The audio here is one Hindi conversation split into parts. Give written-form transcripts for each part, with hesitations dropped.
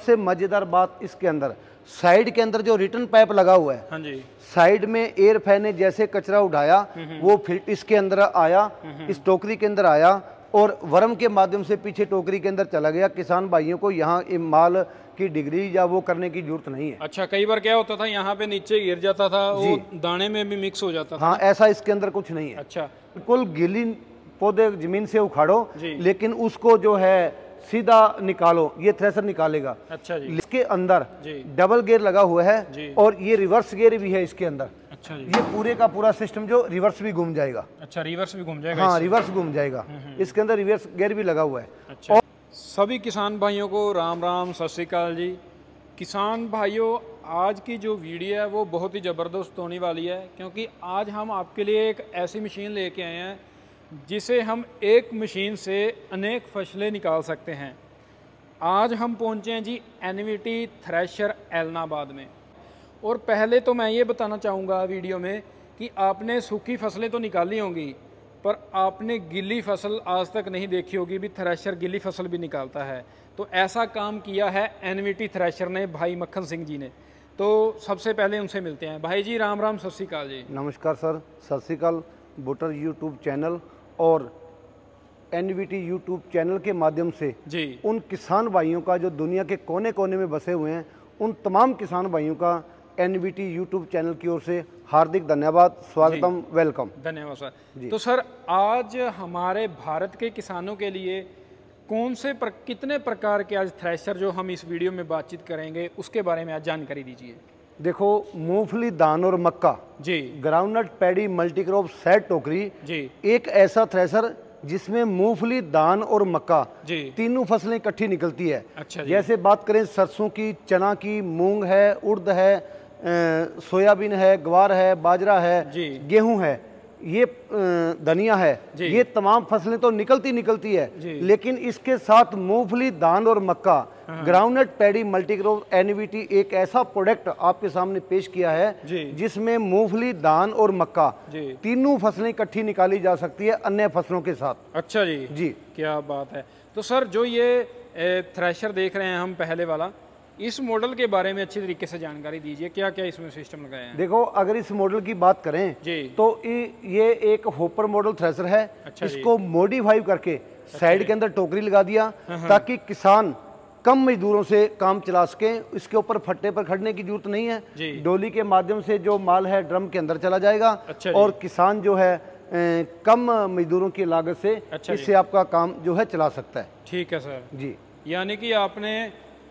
सबसे मजेदार बात इसके अंदर, साइड के अंदर जो रिटर्न पाइप लगा हुआ है, हाँ जी, साइड में एयर फैन ने जैसे कचरा उठाया वो फिर इसके अंदर आया, इस टोकरी के अंदर आया और वर्म के माध्यम से पीछे टोकरी के अंदर चला गया। किसान भाइयों को यहाँ माल की डिग्री या वो करने की जरूरत नहीं है। अच्छा, कई बार क्या होता था यहाँ पे नीचे गिर जाता था, वो दाने में भी मिक्स हो जाता था। हाँ, ऐसा इसके अंदर कुछ नहीं है। अच्छा, बिल्कुल गीली पौधे जमीन से उखाड़ो लेकिन उसको जो है सीधा निकालो, ये थ्रेसर निकालेगा। अच्छा जी। इसके अंदर डबल गियर लगा हुआ है और ये रिवर्स गियर भी है इसके अंदर। अच्छा जी। ये पूरे का पूरा सिस्टम जो रिवर्स भी घूम जाएगा। अच्छा, रिवर्स भी घूम जाएगा। हाँ, रिवर्स घूम जाएगा। इसके अंदर रिवर्स गियर भी लगा हुआ है। अच्छा। और सभी किसान भाइयों को राम राम, सत श्री अकाल जी। किसान भाइयों, आज की जो वीडियो है वो बहुत ही ज़बरदस्त होने वाली है, क्योंकि आज हम आपके लिए एक ऐसी मशीन लेके आए हैं जिसे हम एक मशीन से अनेक फसलें निकाल सकते हैं। आज हम पहुंचे हैं जी एनवीटी थ्रेशर ऐलनाबाद में। और पहले तो मैं ये बताना चाहूँगा वीडियो में कि आपने सूखी फसलें तो निकाली होंगी, पर आपने गीली फसल आज तक नहीं देखी होगी भी थ्रेशर गीली फसल भी निकालता है। तो ऐसा काम किया है एनवीटी थ्रेशर ने, भाई मक्खन सिंह जी ने। तो सबसे पहले उनसे मिलते हैं। भाई जी राम राम, सत श्री अकाल जी। नमस्कार सर, सत श्री अकाल। बुटर यूट्यूब चैनल और एनवीटी यूट्यूब चैनल के माध्यम से जी उन किसान भाइयों का जो दुनिया के कोने कोने में बसे हुए हैं, उन तमाम किसान भाइयों का एनवीटी यूट्यूब चैनल की ओर से हार्दिक धन्यवाद, स्वागतम, वेलकम। धन्यवाद सर। तो सर, आज हमारे भारत के किसानों के लिए कौन से कितने प्रकार के आज थ्रेशर जो हम इस वीडियो में बातचीत करेंगे उसके बारे में आज जानकारी दीजिए। देखो, मूंगफली, धान और मक्का जी, ग्राउंडनट, पैडी, मल्टीक्रॉप, सेट टोकरी जी, एक ऐसा थ्रेशर जिसमें मूंगफली, धान और मक्का जी तीनों फसलें इकट्ठी निकलती है। अच्छा जी। जैसे बात करें सरसों की, चना की, मूंग है, उड़द है, सोयाबीन है, ग्वार है, बाजरा है, गेहूं है, ये धनिया है, ये तमाम फसलें तो निकलती है, लेकिन इसके साथ मूंगफली, धान और मक्का, ग्राउंडनट, पैडी, मल्टीक्रॉप, एनवीटी एक ऐसा प्रोडक्ट आपके सामने पेश किया है जिसमें मूंगफली, धान और मक्का तीनों फसलें इकट्ठी निकाली जा सकती है अन्य फसलों के साथ। अच्छा जी जी, क्या बात है। तो सर, जो ये थ्रेशर देख रहे हैं हम पहले वाला, इस मॉडल के बारे में अच्छी तरीके से जानकारी दीजिए, क्या क्या इसमें सिस्टम लगाए हैं। देखो, अगर इस मॉडल की बात करें जी तो ये एक होपर मॉडल थ्रेशर है। अच्छा, इसको मॉडिफाई करके साइड के अंदर टोकरी लगा दिया ताकि किसान कम मजदूरों से काम चला सके। इसके ऊपर फट्टे पर खड़ने की जरूरत नहीं है। डोली के माध्यम से जो माल है ड्रम के अंदर चला जाएगा। अच्छा, और किसान जो है कम मजदूरों की लागत से इससे आपका काम जो है चला सकता है। ठीक है सर जी। यानी कि आपने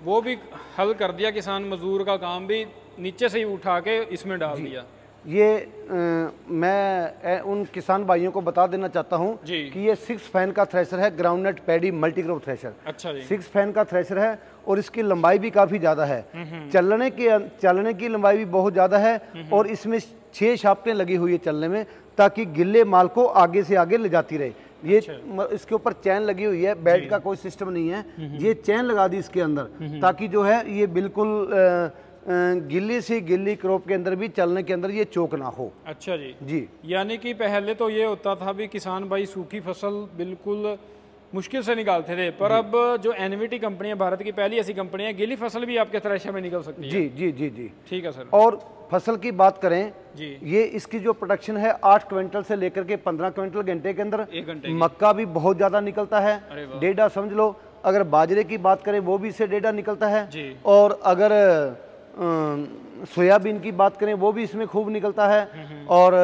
वो भी हल कर दिया, किसान मजदूर का काम भी नीचे से ही उठा के इसमें डाल दिया। ये मैं उन किसान भाइयों को बता देना चाहता हूँ कि ये 6 फैन का थ्रेशर है, ग्राउंडनट, पैडी, मल्टीक्रॉप थ्रेशर। अच्छा जी। 6 फैन का थ्रेशर है और इसकी लंबाई भी काफ़ी ज़्यादा है। चलने की लंबाई भी बहुत ज़्यादा है और इसमें 6 शाफ्टें लगी हुई है चलने में, ताकि गिल्ले माल को आगे से आगे ले जाती रहे। ये इसके ऊपर चैन लगी हुई है, बेल्ट का कोई सिस्टम नहीं है। ये चैन लगा दी इसके अंदर ताकि जो है ये बिल्कुल गिल्ली से गिल्ली क्रॉप के अंदर भी चलने के अंदर ये चोक ना हो। अच्छा जी जी। यानी कि पहले तो ये होता था भी किसान भाई सूखी फसल बिल्कुल मुश्किल से निकालते थे, पर अब जो एनवीटी कंपनी है, भारत की पहली ऐसी कंपनी है, गीली फसल भी आपके थ्रेशर में निकल सकती है। जी जी जी जी, ठीक है सर। और फसल की बात करें जी, ये इसकी जो प्रोडक्शन है 8 क्विंटल से लेकर के 15 क्विंटल घंटे के अंदर। मक्का भी बहुत ज्यादा निकलता है, 1.5 समझ लो। अगर बाजरे की बात करें वो भी इससे 1.5 निकलता है जी। और अगर सोयाबीन की बात करें वो भी इसमें खूब निकलता है। और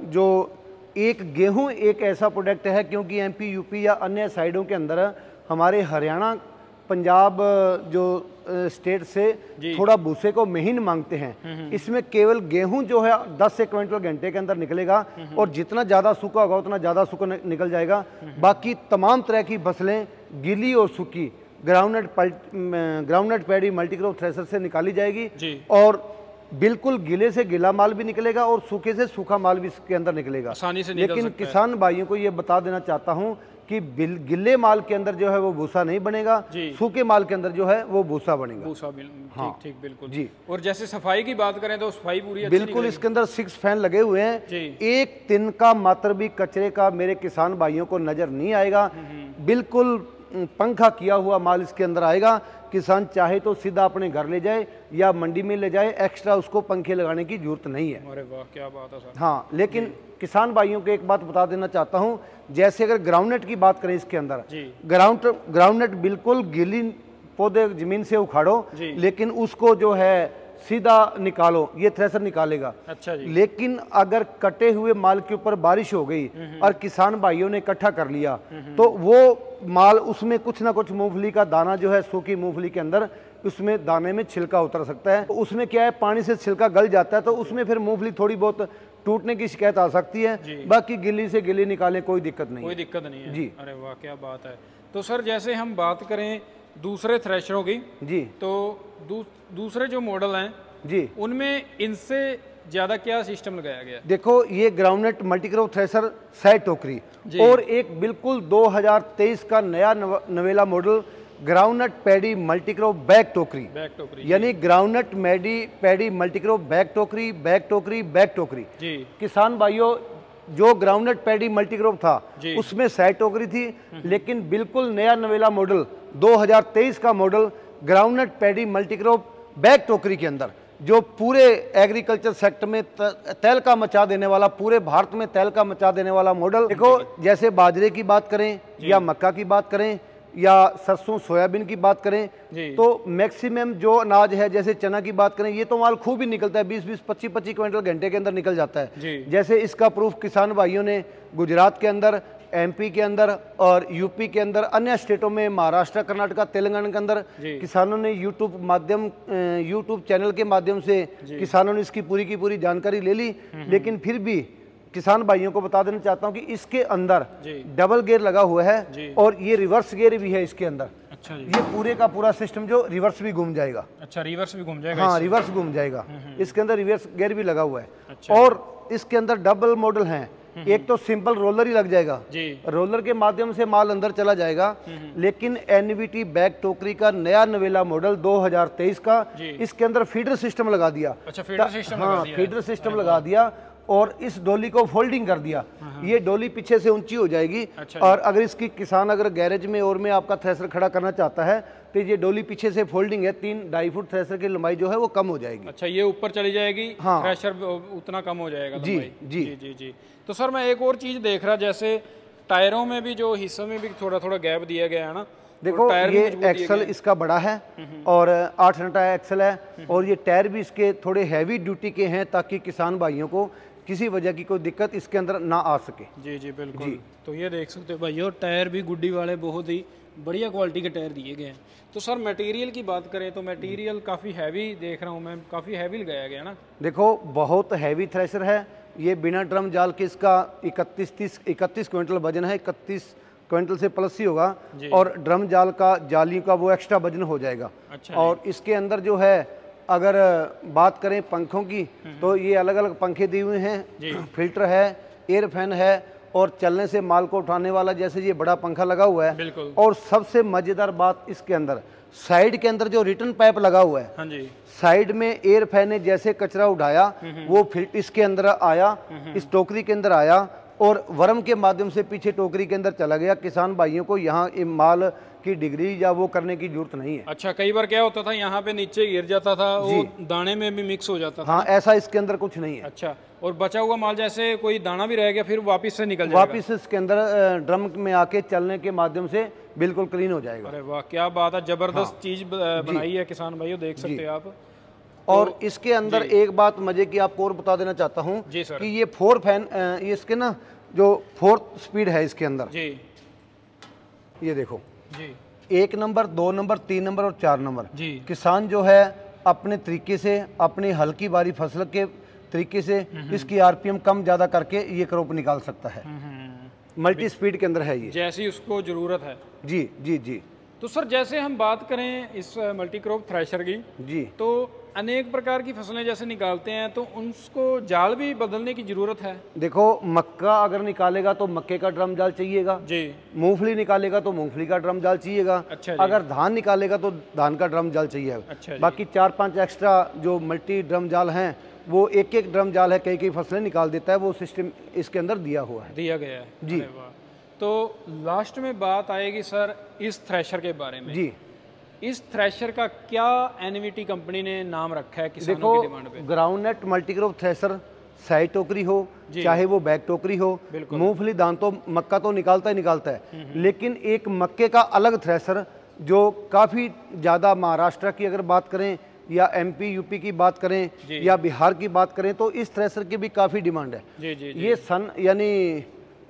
जो एक गेहूं एक ऐसा प्रोडक्ट है, क्योंकि एमपी, यूपी या अन्य साइडों के अंदर हमारे हरियाणा, पंजाब जो स्टेट से थोड़ा भूसे को महीन मांगते हैं, इसमें केवल गेहूं जो है 10 से क्विंटल घंटे के अंदर निकलेगा और जितना ज़्यादा सूखा होगा उतना ज़्यादा सूखा निकल जाएगा। बाकी तमाम तरह की फसलें गीली और सूखी ग्राउंडनट, पैडी, मल्टीक्रॉप थ्रेशर से निकाली जाएगी और बिल्कुल गीले से गीला माल भी निकलेगा और सूखे से सूखा माल भी इसके अंदर निकलेगा आसानी से। लेकिन किसान भाइयों को ये बता देना चाहता हूँ कि गिल्ले माल के अंदर जो है वो भूसा नहीं बनेगा, सूखे माल के अंदर जो है वो भूसा बनेगा। भूसा हाँ ठीक बिल्कुल जी। और जैसे सफाई की बात करें तो सफाई पूरी बिल्कुल। इसके अंदर 6 फैन लगे हुए हैं, एक तिनका मात्र भी कचरे का मेरे किसान भाइयों को नजर नहीं आएगा। बिल्कुल पंखा किया हुआ माल इसके अंदर आएगा। किसान चाहे तो सीधा अपने घर ले जाए या मंडी में ले जाए, एक्स्ट्रा उसको पंखे लगाने की जरूरत नहीं है। अरे वाह, क्या बात है सर। हाँ, लेकिन किसान भाइयों को एक बात बता देना चाहता हूँ, जैसे अगर ग्राउंडनट की बात करें इसके अंदर, ग्राउंडनट बिल्कुल गीली पौधे जमीन से उखाड़ो, लेकिन उसको जो है सीधा निकालो, ये थ्रेसर निकालेगा। अच्छा जी। लेकिन अगर कटे हुए माल के ऊपर बारिश हो गई और किसान भाइयों ने इकट्ठा कर लिया, तो वो माल उसमें कुछ ना कुछ मूंगफली का दाना जो है, सूखी मूंगफली के अंदर उसमें दाने में छिलका उतर सकता है। तो उसमें क्या है, पानी से छिलका गल जाता है, तो उसमें फिर मूंगफली थोड़ी बहुत टूटने की शिकायत आ सकती है। बाकी गिल्ली से गिल्ली निकालें, कोई दिक्कत नहीं, कोई दिक्कत नहीं है जी। अरे वाह, क्या बात है। तो सर जैसे हम बात करें दूसरे थ्रेशरों की जी, तो दूसरे जो मॉडल हैं जी, उनमें इनसे ज्यादा क्या सिस्टम लगाया गया? देखो, ये ग्राउंडनट मल्टीक्रॉप थ्रेशर साइड टोकरी और एक बिल्कुल 2023 का नया नवेला model groundnut paddy multicrop bag टोकरी, यानी ग्राउंडनट पैडी मल्टीक्रॉप बैग टोकरी। किसान भाइयों, जो ग्राउंडनट पैडी मल्टीक्रॉप था उसमें साइड टोकरी थी, लेकिन बिल्कुल नया नवेला मॉडल 2023 का model groundnut paddy multicrop bag टोकरी के अंदर जो पूरे एग्रीकल्चर सेक्टर में तहलका मचा देने वाला, पूरे भारत में तहलका मचा देने वाला मॉडल। देखो, जैसे बाजरे की बात करें या मक्का की बात करें या सरसों सोयाबीन की बात करें, तो मैक्सिमम जो अनाज है, जैसे चना की बात करें, ये तो माल खूब ही निकलता है, 20-20, 25-25 क्विंटल घंटे के अंदर निकल जाता है। जैसे इसका प्रूफ किसान भाइयों ने गुजरात के अंदर, एमपी के अंदर और यूपी के अंदर, अन्य स्टेटों में, महाराष्ट्र, कर्नाटका, तेलंगाना के अंदर किसानों ने यूट्यूब चैनल के माध्यम से किसानों ने इसकी पूरी की पूरी जानकारी ले ली। लेकिन फिर भी किसान भाइयों को बता देना चाहता हूं कि इसके अंदर डबल गियर लगा हुआ है और ये रिवर्स गियर भी है इसके अंदर। अच्छा जी। ये पूरे का पूरा सिस्टम जो रिवर्स भी घूम जाएगा। अच्छा, रिवर्स भी घूम जाएगा? हाँ, रिवर्स घूम जाएगा। इसके अंदर रिवर्स गियर भी लगा हुआ है। अच्छा। और इसके अंदर डबल मॉडल हैं, एक तो सिंपल रोलर ही लग जाएगा जी, रोलर के माध्यम से माल अंदर चला जाएगा। लेकिन एनवीटी बैग टोकरी का नया नवेला मॉडल 2023 का, इसके अंदर फीडर सिस्टम लगा दिया। अच्छा, फीडर सिस्टम लगा दिया। फीडर सिस्टम लगा दिया और इस डोली को फोल्डिंग कर दिया। ये डोली पीछे से ऊंची हो जाएगी। अच्छा। और अगर इसकी किसान अगर गैरेज में और में आपका थ्रेसर खड़ा करना चाहता है तो ये डोली पीछे से फोल्डिंग है, 3-2.5 फुट थ्रेसर की लंबाई जो है वो कम हो जाएगी। अच्छा, ये ऊपर चली जाएगी। हाँ, थ्रेसर उतना कम हो जाएगा। जी जी जी जी। तो सर मैं एक और चीज देख रहा, जैसे टायरों में भी जो हिस्सों में भी थोड़ा थोड़ा गैप दिया गया है ना। देखो, ये एक्सल इसका बड़ा है और 8 घंटा एक्सल है और ये टायर भी इसके थोड़े हैवी ड्यूटी के हैं ताकि किसान भाइयों को किसी वजह की कोई दिक्कत इसके अंदर ना आ सके। जी जी, बिल्कुल जी। तो ये देख सकते हो भाई, और टायर भी गुड्डी वाले बहुत ही बढ़िया क्वालिटी के टायर दिए गए हैं। तो सर मटेरियल की बात करें तो मटेरियल काफ़ी हैवी देख रहा हूँ मैं, काफ़ी हैवी लगाया गया ना। देखो, बहुत हैवी थ्रेशर है ये, बिना ड्रम जाल के इसका 31 क्विंटल वजन है, 31 क्विंटल से प्लस ही होगा। और ड्रम जाल का, जाली का वो एक्स्ट्रा वजन हो जाएगा। अच्छा। और इसके अंदर जो है, अगर बात करें पंखों की, तो ये अलग अलग पंखे दिए हुए हैं, फिल्टर है, एयर फैन है और चलने से माल को उठाने वाला जैसे ये बड़ा पंखा लगा हुआ है। और सबसे मजेदार बात इसके अंदर, साइड के अंदर जो रिटर्न पाइप लगा हुआ है। हाँ जी। साइड में एयर फैन ने जैसे कचरा उठाया वो फिल्टर इसके अंदर आया, इस टोकरी के अंदर आया और वर्म के माध्यम से पीछे टोकरी के अंदर चला गया। किसान भाइयों को यहाँ माल की डिग्री या वो करने की जरूरत नहीं है। अच्छा, कई बार क्या होता था, यहाँ पे नीचे गिर जाता था, वो दाने में भी मिक्स हो जाता था। हाँ, ऐसा इसके अंदर कुछ नहीं है। अच्छा, और बचा हुआ माल जैसे कोई दाना भी रह गया फिर वापस से निकल जाएगा? वापस इसके अंदर ड्रम में आके चलने के माध्यम से बिल्कुल क्लीन हो जाएगा। अरे वाह, क्या बात है, जबरदस्त चीज बनाई है किसान भाइयों, देख सकते हैं आप। और इसके अंदर एक बात मजे की आपको और बता देना चाहता हूँ कि ये 4 फैन, ये इसके ना जो 4th स्पीड है इसके अंदर जी, ये देखो जी, 1 नंबर, 2 नंबर, 3 नंबर और 4 नंबर जी। किसान जो है अपने तरीके से, अपनी हल्की बारी फसल के तरीके से इसकी आरपीएम कम ज्यादा करके ये क्रॉप निकाल सकता है। मल्टी स्पीड के अंदर है ये, जैसी उसको जरूरत है। जी जी जी। तो सर जैसे हम बात करें इस मल्टी क्रॉप थ्रेशर की जी, तो अनेक प्रकार की फसलें जैसे निकालते हैं तो उनको जाल भी बदलने की जरूरत है। देखो, मक्का अगर निकालेगा तो मक्के का ड्रम जाल चाहिएगा जी, मूंगफली निकालेगा तो मूंगफली का ड्रम जाल चाहिएगा। अच्छा, अगर धान निकालेगा तो धान का ड्रम जाल चाहिए। अच्छा, बाकी 4-5 एक्स्ट्रा जो मल्टी ड्रम जाल हैं वो एक ड्रम जाल है, कई फसलें निकाल देता है, वो सिस्टम इसके अंदर दिया हुआ है, दिया गया है जी। तो लास्ट में बात आएगी सर इस थ्रेशर के बारे में जी। इस थ्रेशर का क्या एनवीटी कंपनी ने नाम रखा है किसानों की डिमांड पे? ग्राउंडनट मल्टीक्रॉप थ्रेशर, साइड टोकरी हो चाहे वो बैक टोकरी हो, मूंगफली दान तो मक्का तो निकालता ही निकालता है, लेकिन एक मक्के का अलग थ्रेशर जो काफ़ी ज़्यादा महाराष्ट्र की अगर बात करें या एमपी यूपी की बात करें या बिहार की बात करें तो इस थ्रेशर की भी काफ़ी डिमांड है। जी जी जी। ये यानी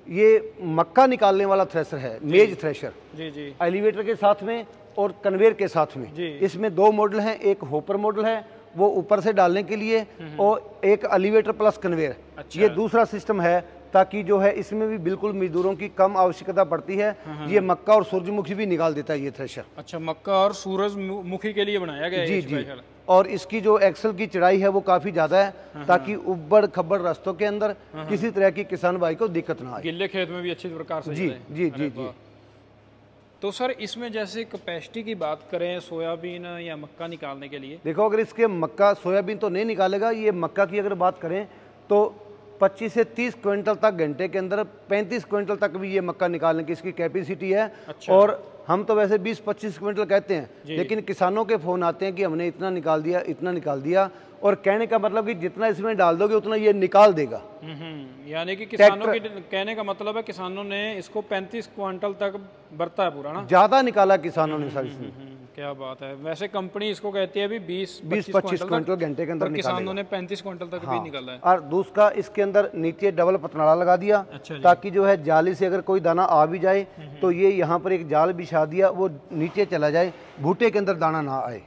ये मक्का निकालने वाला थ्रेशर है, मेज थ्रेशर जी जी, एलिवेटर के साथ में और कन्वेयर के साथ में। इसमें दो मॉडल हैं, एक होपर मॉडल है वो ऊपर से डालने के लिए और एक एलिवेटर प्लस कन्वेयर। अच्छा। ये दूसरा सिस्टम है ताकि जो है इसमें भी बिल्कुल मजदूरों की कम आवश्यकता पड़ती है। ये मक्का और सूरजमुखी भी निकाल देता है ये थ्रेशर। अच्छा, मक्का और सूरजमुखी के लिए बनाया गया है जी जी। और इसकी जो एक्सल की चढ़ाई है वो काफी ज्यादा है ताकि उबड़ खबड़ रास्तों के अंदर किसी तरह की किसान भाई को दिक्कत ना आए, गिल्ले खेत में भी अच्छी प्रकार से। जी जी जी जी। तो सर इसमें जैसे कैपेसिटी की बात करें सोयाबीन या मक्का निकालने के लिए, देखो अगर इसके मक्का सोयाबीन तो नहीं निकालेगा, ये मक्का की अगर बात करें तो 25 से 30 क्विंटल तक घंटे के अंदर 35 क्विंटल तक भी ये मक्का निकालने की इसकी कैपेसिटी है। अच्छा। और हम तो वैसे 20-25 क्विंटल कहते हैं, लेकिन किसानों के फोन आते हैं कि हमने इतना निकाल दिया इतना निकाल दिया, और कहने का मतलब कि जितना इसमें डाल दोगे उतना ये निकाल देगा। यानी कि किसानों के कहने का मतलब है किसानों ने इसको 35 क्विंटल तक बरता है पूरा ना, ज्यादा निकाला किसानों ने सर इसमें। क्या बात है। वैसे कंपनी इसको कहती है अभी 20-25 क्विंटल घंटे के अंदर किसानों ने 35 क्विंटल तक भी निकाला है। और दूसरा इसके अंदर नीचे डबल पतनाड़ा लगा दिया। अच्छा, ताकि जो है जाली से अगर कोई दाना आ भी जाए तो ये यहाँ पर एक जाल बिछा दिया, वो नीचे चला जाए, भूटे के अंदर दाना ना आए।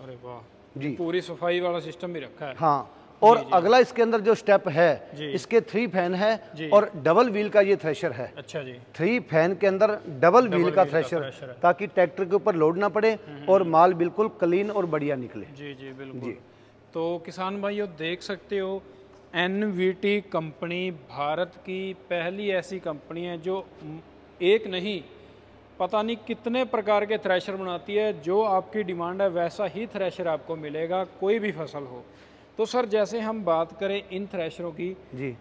अरे वाह जी, पूरी सफाई वाला सिस्टम भी रखा है। हाँ, और अगला इसके अंदर जो स्टेप है इसके 3 फैन है और डबल व्हील का ये थ्रेशर है। अच्छा जी, 3 फैन के अंदर डबल व्हील का थ्रेशर, ताकि ट्रैक्टर के ऊपर लोड ना पड़े और माल बिल्कुल क्लीन और बढ़िया निकले। जी जी बिल्कुल। तो किसान भाइयों देख सकते हो एनवीटी कंपनी भारत की पहली ऐसी कंपनी है जो एक नहीं पता नहीं कितने प्रकार के थ्रेशर बनाती है। जो आपकी डिमांड है वैसा ही थ्रेशर आपको मिलेगा, कोई भी फसल हो। तो सर जैसे हम बात करें इन थ्रेशरों की जी,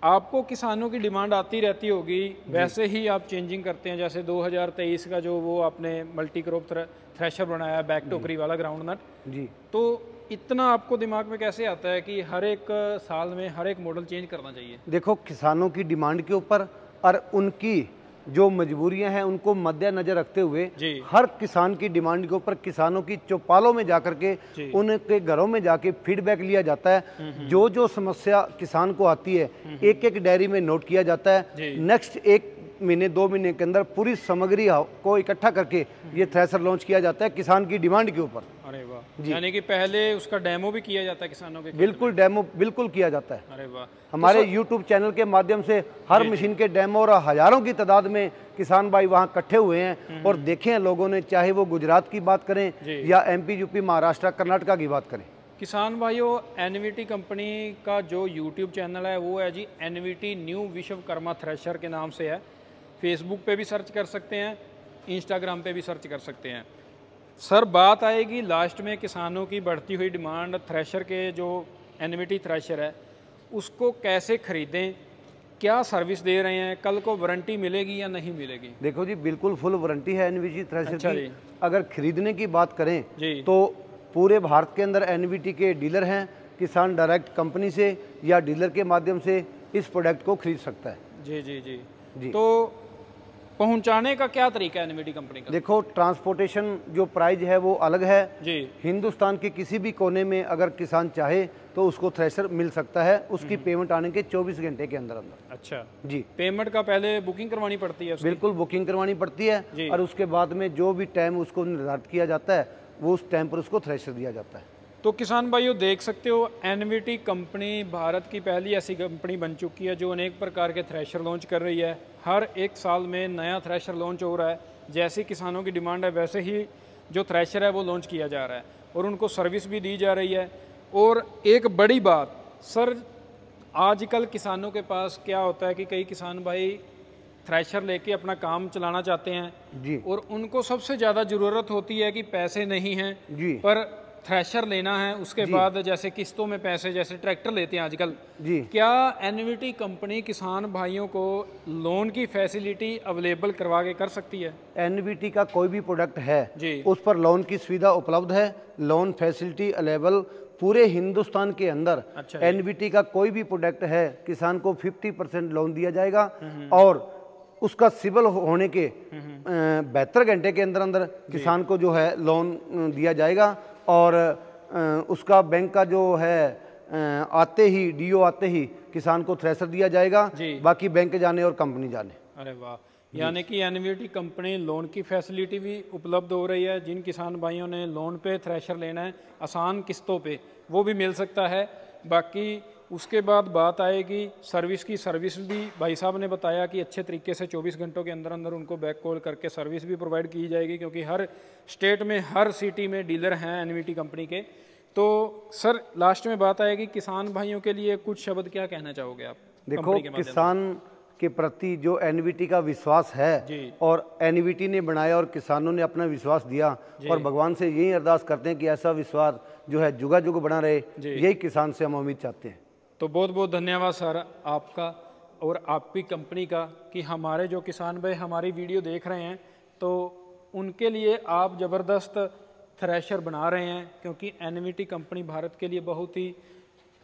आपको किसानों की डिमांड आती रहती होगी, वैसे ही आप चेंजिंग करते हैं। जैसे 2023 का जो वो आपने मल्टी क्रॉप थ्रेशर बनाया बैक टोकरी वाला ग्राउंड नट जी, तो इतना आपको दिमाग में कैसे आता है कि हर एक साल में हर एक मॉडल चेंज करना चाहिए? देखो किसानों की डिमांड के ऊपर और उनकी जो मजबूरियां हैं उनको मद्देनजर रखते हुए हर किसान की डिमांड के ऊपर किसानों की चौपालों में जाकर के उनके घरों में जाके फीडबैक लिया जाता है। जो जो समस्या किसान को आती है एक एक डायरी में नोट किया जाता है। नेक्स्ट 1 महीने 2 महीने के अंदर पूरी सामग्री को इकट्ठा करके ये थ्रेशर लॉन्च किया जाता है किसान की डिमांड के ऊपर। अरे वाह, यानी कि पहले उसका डेमो भी किया जाता है किसानों के? बिल्कुल, डेमो बिल्कुल किया जाता है। अरे वाह, हमारे YouTube चैनल के माध्यम से हर मशीन के डेमो और हजारों की तादाद में किसान भाई वहाँ इकट्ठे हुए हैं और देखे हैं लोगों ने, चाहे वो गुजरात की बात करें या MP यूपी महाराष्ट्र कर्नाटका की बात करें। किसान भाइयों एनवीटी कंपनी का जो YouTube चैनल है वो है जी एनवीटी न्यू विश्वकर्मा थ्रेशर के नाम से है। फेसबुक पे भी सर्च कर सकते हैं, इंस्टाग्राम पे भी सर्च कर सकते हैं। सर बात आएगी लास्ट में किसानों की बढ़ती हुई डिमांड थ्रेशर के, जो एनवीटी थ्रेशर है उसको कैसे खरीदें, क्या सर्विस दे रहे हैं, कल को वारंटी मिलेगी या नहीं मिलेगी? देखो जी बिल्कुल फुल वारंटी है एनवीटी थ्रेशर की। अगर खरीदने की बात करें तो पूरे भारत के अंदर एनवीटी के डीलर हैं, किसान डायरेक्ट कंपनी से या डीलर के माध्यम से इस प्रोडक्ट को खरीद सकता है। जी जी जी जी। तो पहुंचाने का क्या तरीका है एनवीटी कंपनी का? देखो ट्रांसपोर्टेशन जो प्राइस है वो अलग है जी। हिंदुस्तान के किसी भी कोने में अगर किसान चाहे तो उसको थ्रेशर मिल सकता है, उसकी पेमेंट आने के 24 घंटे के अंदर अंदर। अच्छा जी, पेमेंट का पहले बुकिंग करवानी पड़ती है? बिल्कुल बुकिंग करवानी पड़ती है और उसके बाद में जो भी टाइम उसको निर्धारित किया जाता है वो उस टाइम पर उसको थ्रेशर दिया जाता है। तो किसान भाइयों देख सकते हो एनवीटी कंपनी भारत की पहली ऐसी कंपनी बन चुकी है जो अनेक प्रकार के थ्रेशर लॉन्च कर रही है। हर एक साल में नया थ्रेशर लॉन्च हो रहा है। जैसी किसानों की डिमांड है वैसे ही जो थ्रेशर है वो लॉन्च किया जा रहा है और उनको सर्विस भी दी जा रही है। और एक बड़ी बात सर, आजकल किसानों के पास क्या होता है कि कई किसान भाई थ्रेशर लेके अपना काम चलाना चाहते हैं जी, और उनको सबसे ज़्यादा ज़रूरत होती है कि पैसे नहीं हैं जी, पर थ्रेशर लेना है उसके बाद जैसे किस्तों में पैसे जैसे ट्रैक्टर लेते हैं आजकल जी, क्या एनवीटी कंपनी किसान भाइयों को लोन की फैसिलिटी अवेलेबल करवा के कर सकती है? एनवीटी का कोई भी प्रोडक्ट है जी, उस पर लोन की सुविधा उपलब्ध है। लोन फैसिलिटी अवेलेबल पूरे हिंदुस्तान के अंदर। अच्छा एनवीटी का कोई भी प्रोडक्ट है किसान को 50% लोन दिया जाएगा और उसका सिविल होने के 72 घंटे के अंदर अंदर किसान को जो है लोन दिया जाएगा और उसका बैंक का जो है आते ही डीओ आते ही किसान को थ्रेशर दिया जाएगा, बाकी बैंक जाने और कंपनी जाने। अरे वाह, यानी कि एनवीटी कंपनी लोन की फैसिलिटी भी उपलब्ध हो रही है। जिन किसान भाइयों ने लोन पे थ्रेशर लेना है आसान किस्तों पे वो भी मिल सकता है। बाकी उसके बाद बात आएगी सर्विस की। सर्विस भी भाई साहब ने बताया कि अच्छे तरीके से 24 घंटों के अंदर अंदर उनको बैक कॉल करके सर्विस भी प्रोवाइड की जाएगी, क्योंकि हर स्टेट में हर सिटी में डीलर हैं एनवीटी कंपनी के। तो सर लास्ट में बात आएगी किसान भाइयों के लिए कुछ शब्द क्या कहना चाहोगे आप? देखो, किसान के प्रति जो एनवीटी का विश्वास है और एनवीटी ने बनाया और किसानों ने अपना विश्वास दिया और भगवान से यही अरदास करते हैं कि ऐसा विश्वास जो है जुगा जुग बना रहे, यही किसान से हम उम्मीद चाहते हैं। तो बहुत बहुत धन्यवाद सर आपका और आपकी कंपनी का कि हमारे जो किसान भाई हमारी वीडियो देख रहे हैं तो उनके लिए आप ज़बरदस्त थ्रेशर बना रहे हैं, क्योंकि एनवीटी कंपनी भारत के लिए बहुत ही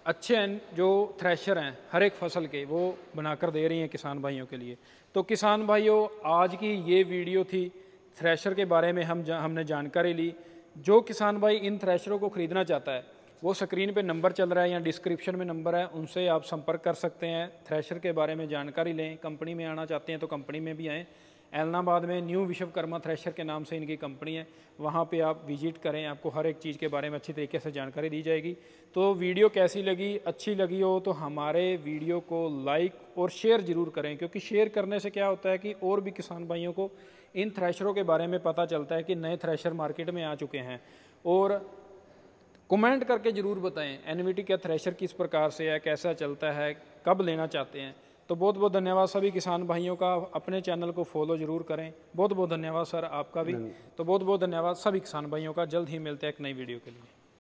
अच्छे जो थ्रेशर हैं हर एक फसल के वो बनाकर दे रही हैं किसान भाइयों के लिए। तो किसान भाइयों, आज की ये वीडियो थी थ्रेशर के बारे में हमने जानकारी ली। जो किसान भाई इन थ्रेशरों को ख़रीदना चाहता है वो स्क्रीन पे नंबर चल रहा है या डिस्क्रिप्शन में नंबर है, उनसे आप संपर्क कर सकते हैं। थ्रेशर के बारे में जानकारी लें। कंपनी में आना चाहते हैं तो कंपनी में भी आएँ। एलनाबाद में न्यू विश्वकर्मा थ्रेशर के नाम से इनकी कंपनी है, वहाँ पे आप विजिट करें, आपको हर एक चीज़ के बारे में अच्छी तरीके से जानकारी दी जाएगी। तो वीडियो कैसी लगी, अच्छी लगी हो तो हमारे वीडियो को लाइक और शेयर ज़रूर करें, क्योंकि शेयर करने से क्या होता है कि और भी किसान भाइयों को इन थ्रेशरों के बारे में पता चलता है कि नए थ्रेशर मार्केट में आ चुके हैं। और कमेंट करके ज़रूर बताएं एनवीटी का थ्रेशर किस प्रकार से है, कैसा चलता है, कब लेना चाहते हैं। तो बहुत बहुत धन्यवाद सभी किसान भाइयों का। अपने चैनल को फॉलो ज़रूर करें। बहुत बहुत धन्यवाद सर आपका भी। तो बहुत बहुत धन्यवाद सभी किसान भाइयों का। जल्द ही मिलते हैं एक नई वीडियो के लिए।